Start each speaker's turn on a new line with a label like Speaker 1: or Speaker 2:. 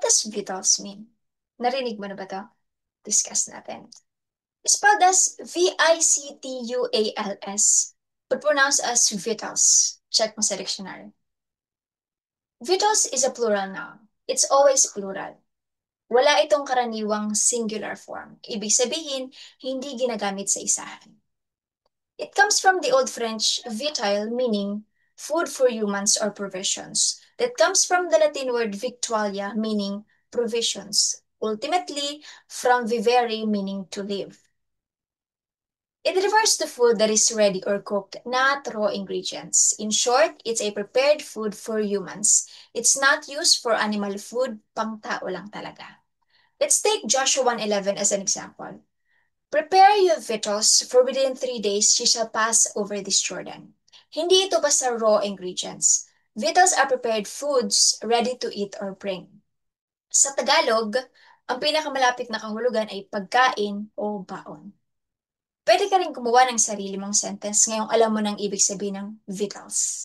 Speaker 1: does vitals mean? Narinig mo na ba to? Discuss natin. Spelled as Victuals, but pronounced as vitals. Check mo sa dictionary. Vitals is a plural noun. It's always plural. Wala itong karaniwang singular form. Ibig sabihin, hindi ginagamit sa isahan. It comes from the Old French vitile, meaning food for humans or provisions. That comes from the Latin word victualia, meaning provisions. Ultimately, from vivere, meaning to live. It refers to food that is ready or cooked, not raw ingredients. In short, it's a prepared food for humans. It's not used for animal food, pang-tao lang talaga. Let's take Joshua 1:11 as an example. Prepare your victuals, for within 3 days you shall pass over this Jordan. Hindi ito basta raw ingredients. Victuals are prepared foods ready to eat or bring. Sa Tagalog, ang pinakamalapit na kahulugan ay pagkain o baon. Pwede ka rin gumawa ng sarili mong sentence ngayong alam mo ng ibig sabihin ng victuals.